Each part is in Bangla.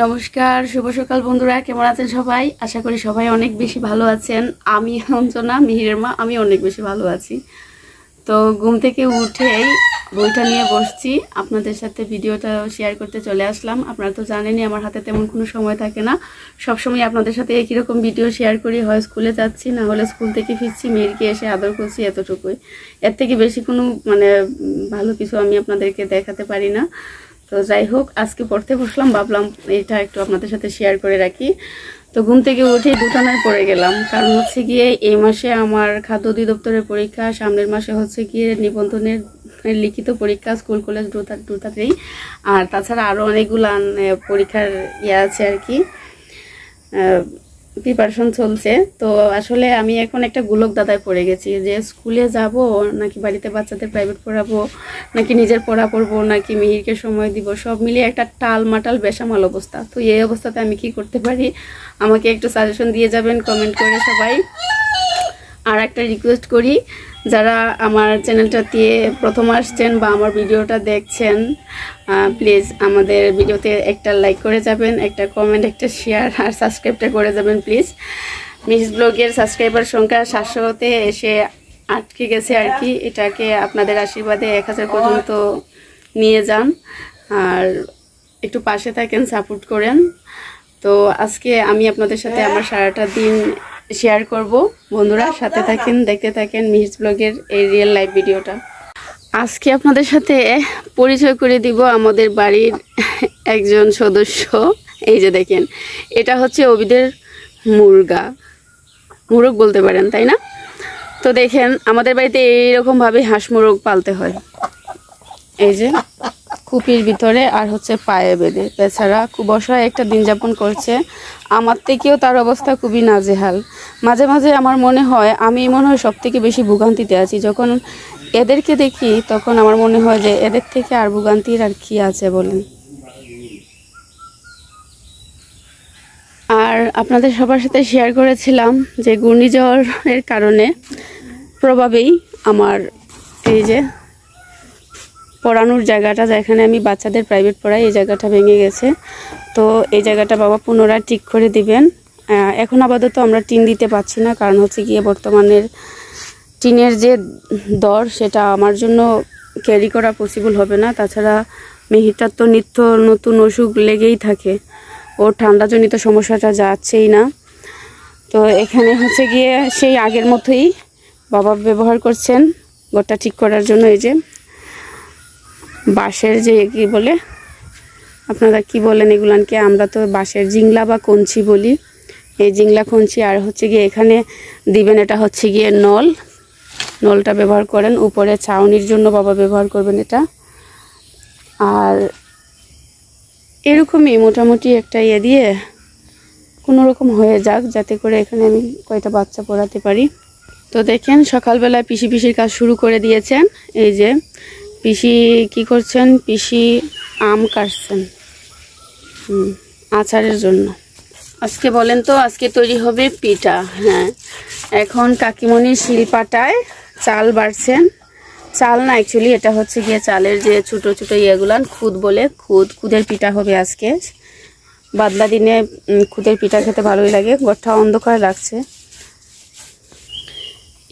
নমস্কার, শুভ সকাল বন্ধুরা। কেমন আছেন সবাই? আশা করি সবাই অনেক বেশি ভালো আছেন। আমি অঞ্জনা, মিহিরের মা, আমি অনেক বেশি ভালো আছি। তো ঘুম থেকে উঠেই বইটা নিয়ে বসছি, আপনাদের সাথে ভিডিওটা শেয়ার করতে চলে আসলাম। আপনারা তো জানেনই আমার হাতে তেমন কোনো সময় থাকে না, সবসময় আপনাদের সাথে একই রকম ভিডিও শেয়ার করি। হয় স্কুলে যাচ্ছি, না হলে স্কুল থেকে ফিরছি, মেয়েরকে এসে আদর করছি, এতটুকুই। এর থেকে বেশি কোনো ভালো কিছু আমি আপনাদেরকে দেখাতে পারি না। তো যাই হোক, আজকে পড়তে বসলাম, ভাবলাম এটা একটু আপনাদের সাথে শেয়ার করে রাখি। তো ঘুম থেকে উঠে দুটানায় পড়ে গেলাম, কারণ হচ্ছে গিয়ে এই মাসে আমার খাদ্য অধিদপ্তরের পরীক্ষা, সামনের মাসে হচ্ছে গিয়ে নিবন্ধনের লিখিত পরীক্ষা, স্কুল কলেজ দুটাতেই। আর তাছাড়া আরও অনেকগুলো পরীক্ষার আছে আর কি, প্রিপারেশন চলছে। তো আসলে আমি এখন একটা গোলক দাদায় পড়ে গেছি যে স্কুলে যাব নাকি বাড়িতে বাচ্চাদের প্রাইভেট পড়াবো, নাকি নিজের পড়া পড়বো, নাকি মিহিরকে সময় দিব, সব মিলিয়ে একটা টালমাটাল বেসামাল অবস্থা। তো এই অবস্থাতে আমি কি করতে পারি, আমাকে একটু সাজেশন দিয়ে যাবেন কমেন্ট করে সবাই। আর একটা রিকোয়েস্ট করি, যারা আমার চ্যানেলটাতে প্রথম আসছেন বা আমার ভিডিওটা দেখছেন, প্লিজ আমাদের ভিডিওতে একটা লাইক করে যাবেন, একটা কমেন্ট, একটা শেয়ার, আর সাবস্ক্রাইবটা করে যাবেন প্লিজ। মিস ব্লগের সাবস্ক্রাইবার সংখ্যা 700-তে এসে আটকে গেছে আর কি। এটাকে আপনাদের আশীর্বাদে 1000 পর্যন্ত নিয়ে যান, আর একটু পাশে থাকেন, সাপোর্ট করেন। তো আজকে আমি আপনাদের সাথে আমার সারাটা দিন শেয়ার করব। বন্ধুরা সাথে থাকেন, দেখতে থাকেন মিহির ব্লগের এই রিয়েল লাইফ ভিডিওটা। আজকে আপনাদের সাথে পরিচয় করে দিব আমাদের বাড়ির একজন সদস্য। এই যে দেখেন, এটা হচ্ছে অবিদের মুরগ বলতে পারেন, তাই না? তো দেখেন, আমাদের বাড়িতে এইরকমভাবে হাঁস মুরগ পালতে হয়। এই যে কুপির ভিতরে আর হচ্ছে পায়ে বেঁধে, বেচারা খুব অসহায় একটা দিন যাপন করছে। আমার থেকেও তার অবস্থা খুবই নাজেহাল। মাঝে মাঝে আমার মনে হয় আমি সব থেকে বেশি ভোগান্তিতে আছি। যখন এদেরকে দেখি তখন আমার মনে হয় যে এদের থেকে আর ভোগান্তির আর কি আছে বলেন। আর আপনাদের সবার সাথে শেয়ার করেছিলাম যে ঘূর্ণিঝড়ের কারণে প্রভাবেই আমার এই যে পড়ানোর জায়গাটা, যেখানে আমি বাচ্চাদের প্রাইভেট পড়াই, এই জায়গাটা ভেঙে গেছে। তো এই জায়গাটা বাবা পুনরায় ঠিক করে দিবেন। এখন আপাতত আমরা টিন দিতে পারছি না, কারণ হচ্ছে গিয়ে বর্তমানের টিনের যে দর, সেটা আমার জন্য ক্যারি করা পসিবল হবে না। তাছাড়া মেহিটার তো নিত্য নতুন অসুখ লেগেই থাকে, ওর ঠান্ডাজনিত সমস্যাটা যাচ্ছেই না। তো এখানে হচ্ছে গিয়ে সেই আগের মতোই বাবা ব্যবহার করছেন ঘরটা ঠিক করার জন্য। এই যে বাঁশের যে কি বলে, আপনারা কি বলেন এগুলানকে? আমরা তো বাঁশের জিংলা বা কঞ্চি বলি। এই জিংলা কঞ্চি, আর হচ্ছে গিয়ে এখানে দিবেন এটা হচ্ছে গিয়ে নলটা ব্যবহার করেন। উপরে ছাউনির জন্য বাবা ব্যবহার করবেন এটা। আর এরকমই মোটামুটি একটা দিয়ে কোনো রকম হয়ে যাক, যাতে করে এখানে আমি কয়টা বাচ্চা পড়াতে পারি। তো দেখেন, সকালবেলায় পিসির কাজ শুরু করে দিয়েছেন। এই যে পিসি কি করছেন, পিসি আম কাটছেন আচারের জন্য। আজকে বলেন তো, আজকে তৈরি হবে পিঠা। হ্যাঁ, এখন কাকিমণি শিলপাটায় চাল বাড়ছেন। চাল না, অ্যাকচুয়ালি এটা হচ্ছে গিয়ে চালের যে ছোটো ছোটো ইয়েগুলান, খুদ বলে, খুদের পিঠা হবে আজকে। বাদলা দিনে খুদের পিঠা খেতে ভালোই লাগে। ঘরটা অন্ধকার লাগছে।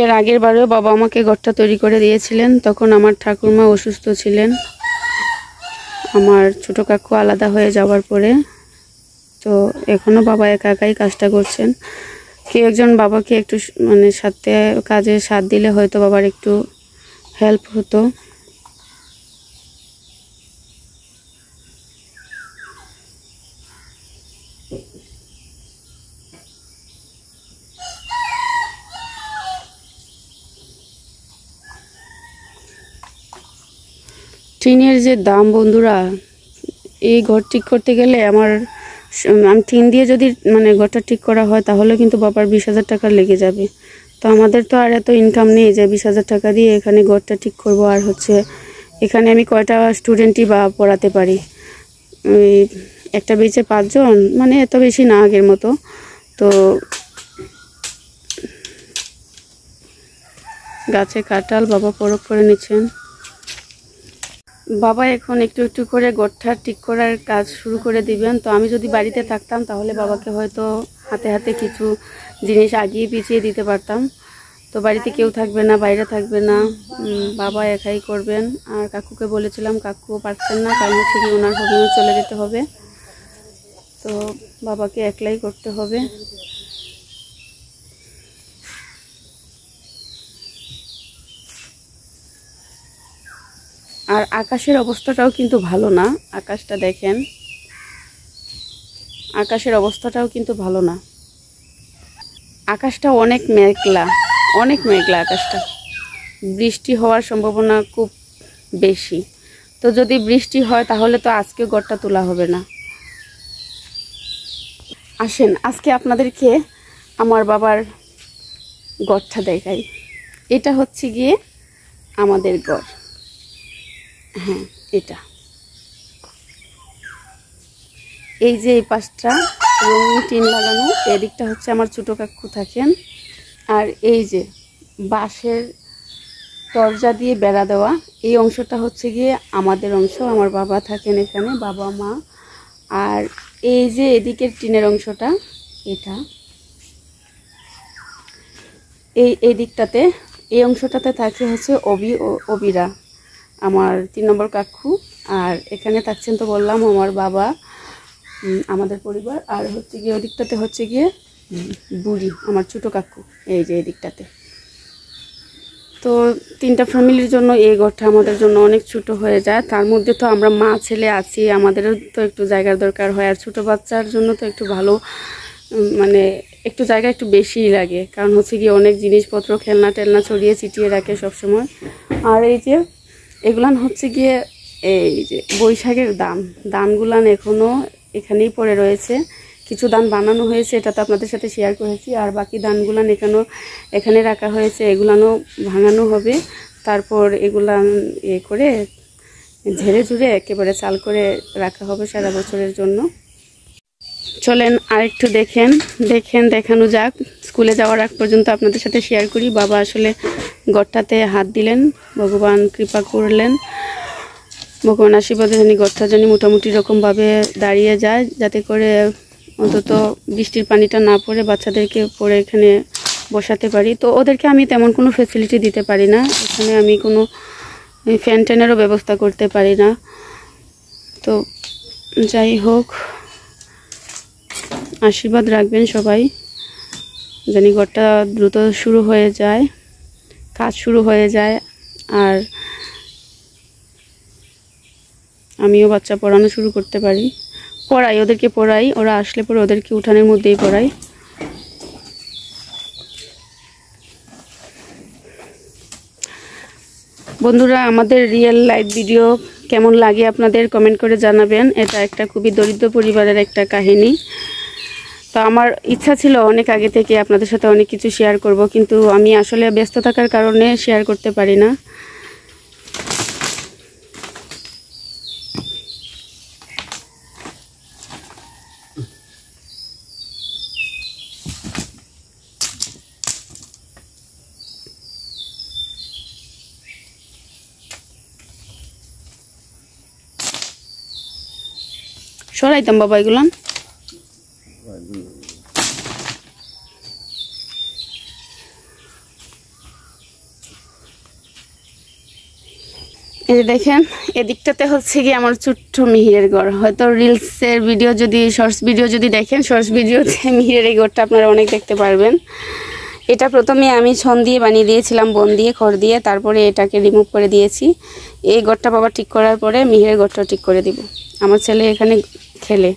এর আগের বারেও বাবা আমাকে ঘরটা তৈরি করে দিয়েছিলেন, তখন আমার ঠাকুরমা অসুস্থ ছিলেন, আমার ছোট কাকু আলাদা হয়ে যাওয়ার পরে। তো এখনও বাবা একা একাই কাজটা করছেন। কেউ একজন বাবাকে একটু সাথে কাজে সাথ দিলে হয়তো বাবার একটু হেল্প হতো। টিনের যে দাম বন্ধুরা, এই ঘর ঠিক করতে গেলে আমি টিন দিয়ে যদি ঘরটা ঠিক করা হয়, তাহলে কিন্তু বাবার 20,000 টাকা লেগে যাবে। তো আমাদের তো আর এত ইনকাম নেই যে 20,000 টাকা দিয়ে এখানে ঘরটা ঠিক করব। আর হচ্ছে এখানে আমি কয়টা স্টুডেন্টই বা পড়াতে পারি? ওই একটা বেচে 5 জন, এত বেশি না আগের মতো। তো গাছে কাঁঠাল বাবা পরখ করে নিচ্ছেন। বাবা এখন একটু একটু করে গোঠা ঠিক করার কাজ শুরু করে দিবেন। তো আমি যদি বাড়িতে থাকতাম তাহলে বাবাকে হয়তো হাতে হাতে কিছু জিনিস আগিয়ে পিছিয়ে দিতে পারতাম। তো বাড়িতে কেউ থাকবে না, বাইরে থাকবে না, বাবা একাই করবেন। আর কাকুকে বলেছিলাম, কাকুও পারছেন না, কারণ হচ্ছে কি ওনার হোমে চলে যেতে হবে। তো বাবাকে একলাই করতে হবে। আর আকাশের অবস্থাটাও কিন্তু ভালো না, আকাশটা দেখেন, আকাশের অবস্থাটাও কিন্তু ভালো না। আকাশটা অনেক মেঘলা, অনেক মেঘলা আকাশটা। বৃষ্টি হওয়ার সম্ভাবনা খুব বেশি। তো যদি বৃষ্টি হয় তাহলে তো আজকে ঘরটা তোলা হবে না। আসেন আজকে আপনাদেরকে আমার বাবার ঘরটা দেখাই। এটা হচ্ছে গিয়ে আমাদের ঘর। হ্যাঁ, এটা এই যে এই পাশটা রঙিন টিন লাগানো, এদিকটা হচ্ছে আমার ছোটো কাকু থাকেন। আর এই যে বাঁশের দরজা দিয়ে বেড়া দেওয়া, এই অংশটা হচ্ছে গিয়ে আমাদের অংশ। আমার বাবা থাকেন এখানে, বাবা মা। আর এই যে এদিকের টিনের অংশটা, এটা এই দিকটাতে, এই অংশটাতে থাকে হচ্ছে অবিরা, আমার 3 নম্বর কাকু। আর এখানে থাকছেন তো বললাম আমার বাবা, আমাদের পরিবার। আর হচ্ছে গিয়ে ওই দিকটাতে হচ্ছে গিয়ে বুড়ি, আমার ছোটো কাকু, এই যে এই দিকটাতে। তো 3টা ফ্যামিলির জন্য এই ঘরটা আমাদের জন্য অনেক ছোট হয়ে যায়। তার মধ্যে তো আমরা মা ছেলে আছি, আমাদেরও তো একটু জায়গার দরকার হয়। আর ছোটো বাচ্চার জন্য তো একটু ভালো, মানে একটু জায়গা একটু বেশিই লাগে, কারণ হচ্ছে গিয়ে অনেক জিনিসপত্র খেলনা টেলনা ছড়িয়ে ছিটিয়ে রাখে সবসময়। আর এই যে এগুলান হচ্ছে গিয়ে এই যে বৈশাখের দানগুলান এখনও এখানেই পড়ে রয়েছে। কিছু দান বানানো হয়েছে, এটা তো আপনাদের সাথে শেয়ার করেছি। আর বাকি দানগুলান এখানে রাখা হয়েছে, এগুলানও ভাঙানো হবে। তারপর এগুলান করে ঝেড়ে ঝুড়ে একেবারে চাল করে রাখা হবে সারা বছরের জন্য। চলেন আরেকটু দেখানো যাক। স্কুলে যাওয়ার আগ পর্যন্ত আপনাদের সাথে শেয়ার করি। বাবা আসলে ঘরটাতে হাত দিলেন, ভগবান কৃপা করলেন, ভগবান আশীর্বাদে জানি ঘরটা জানি মোটামুটি রকমভাবে দাঁড়িয়ে যায়, যাতে করে অন্তত বৃষ্টির পানিটা না পড়ে বাচ্চাদেরকে পরে এখানে বসাতে পারি। তো ওদেরকে আমি তেমন কোনো ফ্যাসিলিটি দিতে পারি না, এখানে আমি কোনো ফ্যান ট্যানেরও ব্যবস্থা করতে পারি না। তো যাই হোক, আশীর্বাদ রাখবেন সবাই, জানি ঘরটা দ্রুত শুরু হয়ে যায়, কাজ শুরু হয়ে যায়। আর আমিও বাচ্চা পড়ানো শুরু করতে পারি, ওদেরকে পড়াই, ওরা আসলে পরে ওদেরকে উঠানের মধ্যেই পড়াই। বন্ধুরা, আমাদের রিয়েল লাইফ ভিডিও কেমন লাগে আপনাদের কমেন্ট করে জানাবেন। এটা একটা খুবই দরিদ্র পরিবারের একটা কাহিনী। তো আমার ইচ্ছা ছিল অনেক আগে থেকে আপনাদের সাথে অনেক কিছু শেয়ার করব, কিন্তু আমি আসলে ব্যস্ত থাকার কারণে শেয়ার করতে পারি না। সরাইতাম বাবা এগুলান। এই যে দেখেন, এদিকটাতে হচ্ছে কি আমার ছোট্ট মিহিরের ঘর। হয়তো রিলসের ভিডিও যদি, শর্টস ভিডিও যদি দেখেন, শর্টস ভিডিওতে মিহিরের এই ঘরটা আপনারা অনেক দেখতে পারবেন। এটা প্রথমে আমি ছন দিয়ে বানিয়ে দিয়েছিলাম, বন দিয়ে, খড় দিয়ে, তারপরে এটাকে রিমুভ করে দিয়েছি। এই ঘরটা বাবা ঠিক করার পরে মিহিরের ঘরটা ঠিক করে দিব। আমার ছেলে এখানে খেলে।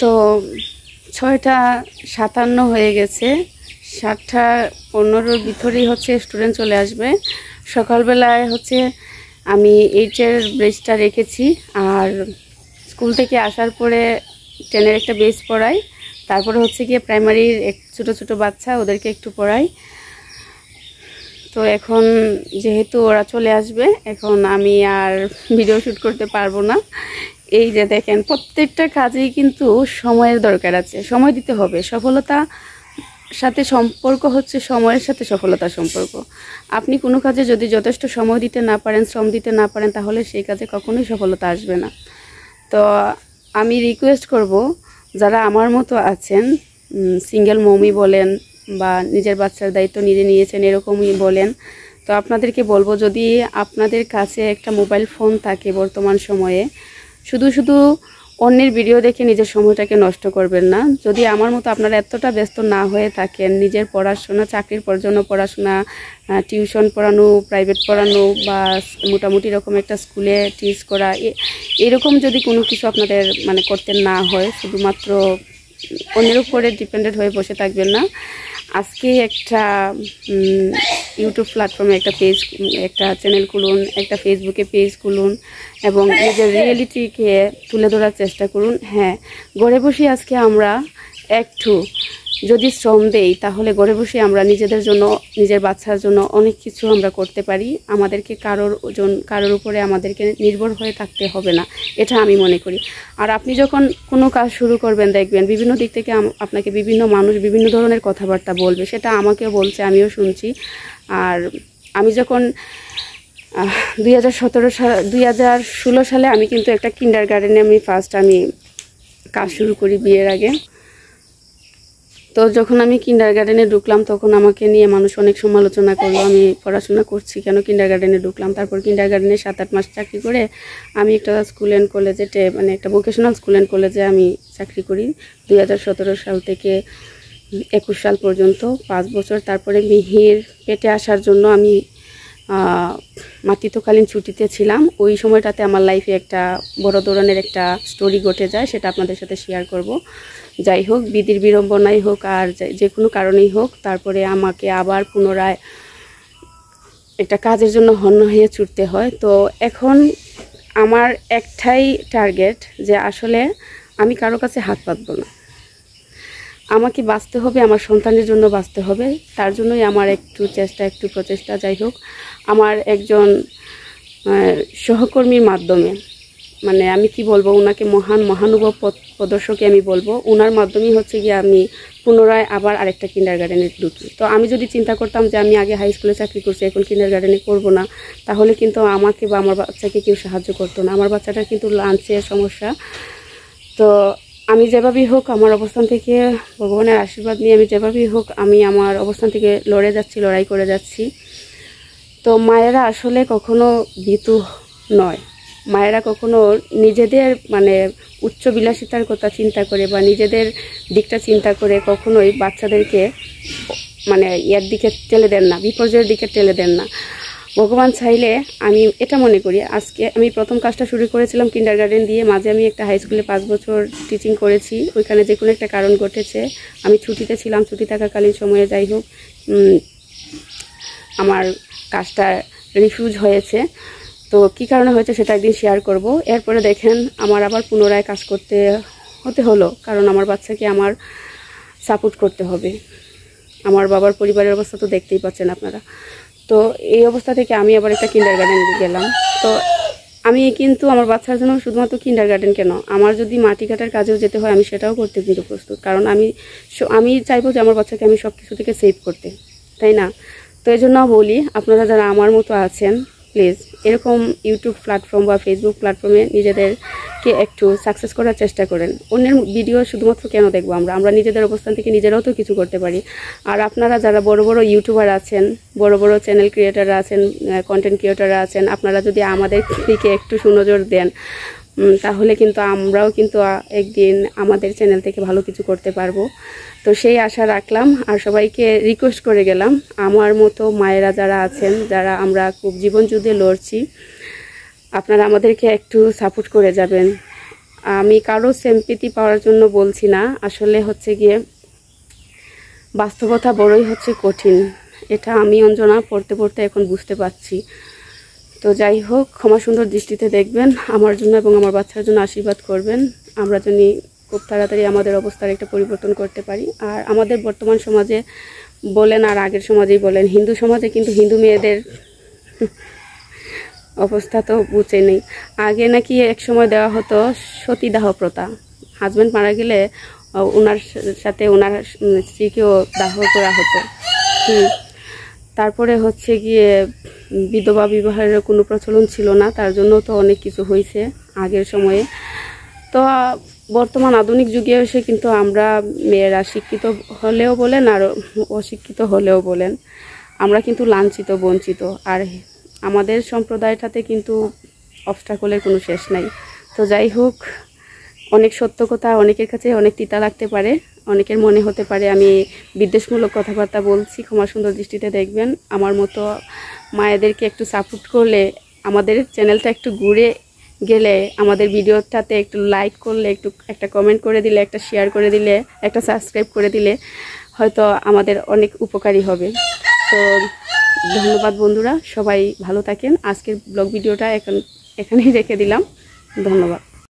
তো 6:57 হয়ে গেছে, 7:15 ভিতরেই হচ্ছে স্টুডেন্ট চলে আসবে। সকালবেলায় হচ্ছে আমি 8-এর বেচটা রেখেছি, আর স্কুল থেকে আসার পরে 10-এর একটা বেচ পড়াই। তারপরে হচ্ছে গিয়ে প্রাইমারির ছোটো ছোটো বাচ্চা, ওদেরকে একটু পড়াই। তো এখন যেহেতু ওরা চলে আসবে, এখন আমি আর ভিডিও শ্যুট করতে পারবো না। এই যে দেখেন, প্রত্যেকটা কাজেই কিন্তু সময়ের দরকার আছে, সময় দিতে হবে। সফলতা সাথে সম্পর্ক হচ্ছে সময়ের সাথে সফলতার সম্পর্ক। আপনি কোনো কাজে যদি যথেষ্ট সময় দিতে না পারেন, শ্রম দিতে না পারেন, তাহলে সেই কাজে কখনোই সফলতা আসবে না। তো আমি রিকোয়েস্ট করব, যারা আমার মতো আছেন, সিঙ্গেল মমি বলেন বা নিজের বাচ্চার দায়িত্ব নিজে নিয়েছেন এরকমই বলেন, তো আপনাদেরকে বলবো, যদি আপনাদের কাছে একটা মোবাইল ফোন থাকে বর্তমান সময়ে, শুধু শুধু অন্যের ভিডিও দেখে নিজের সময়টাকে নষ্ট করবেন না। যদি আমার মতো আপনারা এতটা ব্যস্ত না হয়ে থাকেন, নিজের পড়াশোনা, চাকরির জন্য পড়াশোনা, টিউশন পড়ানো, প্রাইভেট পড়ানো বা মোটামুটি এরকম একটা স্কুলে টিচ করা, এরকম যদি কোনো কিছু আপনাদের মানে করতে না হয়, শুধুমাত্র অন্যের উপরে ডিপেন্ডেন্ট হয়ে বসে থাকবেন না। আজকে একটা ইউটিউব প্ল্যাটফর্মে একটা চ্যানেল খুলুন, একটা ফেসবুকে পেজ খুলুন এবং নিজের রিয়েলিটিকে তুলে ধরার চেষ্টা করুন। হ্যাঁ, ঘরে বসে আজকে আমরা একটু যদি শ্রম দেই, তাহলে ঘরে বসে আমরা নিজেদের জন্য, নিজের বাচ্চার জন্য অনেক কিছু আমরা করতে পারি। আমাদেরকে কারোর উপরে আমাদেরকে নির্ভর হয়ে থাকতে হবে না, এটা আমি মনে করি। আর আপনি যখন কোনো কাজ শুরু করবেন, দেখবেন বিভিন্ন দিক থেকে আপনাকে বিভিন্ন মানুষ বিভিন্ন ধরনের কথাবার্তা বলবে, সেটা আমাকেও বলছে, আমিও শুনছি। আর আমি যখন 2016 সালে আমি কিন্তু একটা কিন্ডারগার্টেনে আমি কাজ শুরু করি বিয়ের আগে। তো যখন আমি কিন্ডারগার্টেনে ঢুকলাম, তখন আমাকে নিয়ে মানুষ অনেক সমালোচনা করলো, আমি পড়াশোনা করছি কেন কিন্ডারগার্টেনে ঢুকলাম। তারপর কিন্ডারগার্টেনে 7-8 মাস চাকরি করে আমি একটা স্কুল অ্যান্ড কলেজে, মানে একটা ভোকেশনাল স্কুল অ্যান্ড কলেজে আমি চাকরি করি 2017 সাল থেকে 21 সাল পর্যন্ত, 5 বছর। তারপরে মিহির পেটে আসার জন্য আমি মাতৃত্বকালীন ছুটিতে ছিলাম। ওই সময়টাতে আমার লাইফে একটা বড় ধরনের একটা স্টোরি ঘটে যায়, সেটা আপনাদের সাথে শেয়ার করব। যাই হোক, বিধির বিড়ম্বনাই হোক আর যে কোনো কারণেই হোক, তারপরে আমাকে আবার পুনরায় একটা কাজের জন্য হন্য হয়ে ছুটতে হয়। তো এখন আমার একটাই টার্গেট, যে আসলে আমি কারো কাছে হাত পাতবো না। আমাকে বাঁচতে হবে, আমার সন্তানের জন্য বাঁচতে হবে, তার জন্যই আমার একটু প্রচেষ্টা। যাই হোক, আমার একজন সহকর্মীর মাধ্যমে, মানে আমি কি বলবো, ওনাকে মহানুভব প্রদর্শকই আমি বলবো, ওনার মাধ্যমেই হচ্ছে গিয়ে আমি পুনরায় আবার আরেকটা কিন্ডারগার্টেনে ঢুকি। তো আমি যদি চিন্তা করতাম যে আমি আগে হাই স্কুলে চাকরি করছি, এখন কিন্ডারগার্টেনে করব না, তাহলে কিন্তু আমাকে বা আমার বাচ্চাকে কেউ সাহায্য করতো না। আমার বাচ্চাটার কিন্তু লাঞ্চের সমস্যা। তো আমি যেভাবেই হোক আমার অবস্থান থেকে, ভগবানের আশীর্বাদ নিয়ে আমি যেভাবেই হোক আমি আমার অবস্থান থেকে লড়াই করে যাচ্ছি। তো মায়েরা আসলে কখনো ভীতু নয়, মায়েরা কখনো নিজেদের মানে উচ্চ বিলাসিতার কথা চিন্তা করে বা নিজেদের দিকটা চিন্তা করে কখনোই বাচ্চাদেরকে মানে এর দিকে ঠেলে দেন না, বিপর্যয়ের দিকে ঠেলে দেন না। ভগবান চাইলে, আমি এটা মনে করি। আজকে আমি প্রথম কাজটা শুরু করেছিলাম কিন্ডারগার্টেন দিয়ে, মাঝে আমি একটা হাই স্কুলে 5 বছর টিচিং করেছি। ওইখানে যে কোনো একটা কারণ ঘটেছে, আমি ছুটিতে ছিলাম, ছুটি থাকাকালীন সময়ে যাই হোক আমার কাজটা রিফিউজ হয়েছে। তো কী কারণে হয়েছে সেটা একদিন শেয়ার করব। এরপরে দেখেন আমার আবার পুনরায় কাজ করতে হলো, কারণ আমার বাচ্চাকে আমার সাপোর্ট করতে হবে। আমার বাবার পরিবারের অবস্থা তো দেখতেই পাচ্ছেন আপনারা। তো এই অবস্থা থেকে আমি আবার একটা কিন্ডারগার্টেনে গেলাম। তো আমি কিন্তু আমার বাচ্চার জন্য শুধুমাত্র কিন্ডারগার্টেন কেন, আমার যদি মাটি কাটার কাজেও যেতে হয় আমি সেটাও করতে কিন্তু প্রস্তুত, কারণ আমি চাইবো যে আমার বাচ্চাকে আমি সব কিছু থেকে সেভ করতে, তাই না? তো এই জন্য বলি, আপনারা যারা আমার মতো আছেন, প্লিজ এরকম ইউটিউব প্ল্যাটফর্ম বা ফেসবুক প্ল্যাটফর্মে নিজেদেরকে একটু সাকসেস করার চেষ্টা করেন। অন্যের ভিডিও শুধুমাত্র কেন দেখবো, আমরা নিজেদের অবস্থান থেকে নিজেরাও তো কিছু করতে পারি। আর আপনারা যারা বড় বড় ইউটিউবার আছেন, বড় বড় চ্যানেল ক্রিয়েটাররা আছেন, কন্টেন্ট ক্রিয়েটাররা আছেন, আপনারা যদি আমাদের দিকে একটু সুনজর দেন, তাহলে কিন্তু আমরাও কিন্তু একদিন আমাদের চ্যানেল থেকে ভালো কিছু করতে পারবো। তো সেই আশা রাখলাম আর সবাইকে রিকোয়েস্ট করে গেলাম, আমার মতো মায়েরা যারা আছেন, যারা আমরা খুব জীবন যুদ্ধে লড়ছি, আপনারা আমাদেরকে একটু সাপোর্ট করে যাবেন। আমি কারো সিম্প্যাথি পাওয়ার জন্য বলছি না, আসলে হচ্ছে গিয়ে বাস্তবতা বড়ই হচ্ছে কঠিন, এটা আমি অঞ্জনা পড়তে এখন বুঝতে পারছি। তো যাই হোক, ক্ষমা সুন্দর দৃষ্টিতে দেখবেন, আমার জন্য এবং আমার বাচ্চার জন্য আশীর্বাদ করবেন। আমরা যদি খুব তাড়াতাড়ি আমাদের অবস্থার একটা পরিবর্তন করতে পারি। আর আমাদের বর্তমান সমাজে বলেন আর আগের সমাজেই বলেন, হিন্দু সমাজে কিন্তু হিন্দু মেয়েদের অবস্থা তো বুঝে নেই। আগে নাকি এক সময় দেওয়া হতো সতীদাহ প্রথা, হাজব্যান্ড মারা গেলে ওনার সাথে ওনার স্ত্রীকেও দাহ করা হতো। তারপরে হচ্ছে গিয়ে বিধবা বিবাহের কোনো প্রচলন ছিল না, তার জন্য তো অনেক কিছু হয়েছে আগের সময়ে। তো বর্তমান আধুনিক যুগে এসে কিন্তু আমরা মেয়েরা শিক্ষিত হলেও বলেন আর অশিক্ষিত হলেও বলেন, আমরা কিন্তু লাঞ্ছিত বঞ্চিত। আর আমাদের সম্প্রদায়টাতে কিন্তু অবস্টাকলের কোনো শেষ নাই। তো যাই হোক, অনেক সত্য কথা অনেকের কাছে অনেক তিতা লাগতে পারে, অনেকের মনে হতে পারে আমি বিদ্বেষমূলক কথাবার্তা বলছি, ক্ষমা সুন্দর দৃষ্টিতে দেখবেন। আমার মতো মায়েদেরকে একটু সাপোর্ট করলে, আমাদের চ্যানেলটা একটু ঘুরে গেলে, আমাদের ভিডিওটাতে একটু লাইক করলে, একটু একটা কমেন্ট করে দিলে, একটা শেয়ার করে দিলে, একটা সাবস্ক্রাইব করে দিলে হয়তো আমাদের অনেক উপকারী হবে। তো ধন্যবাদ বন্ধুরা, সবাই ভালো থাকেন। আজকের ব্লগ ভিডিওটা এখানেই রেখে দিলাম। ধন্যবাদ।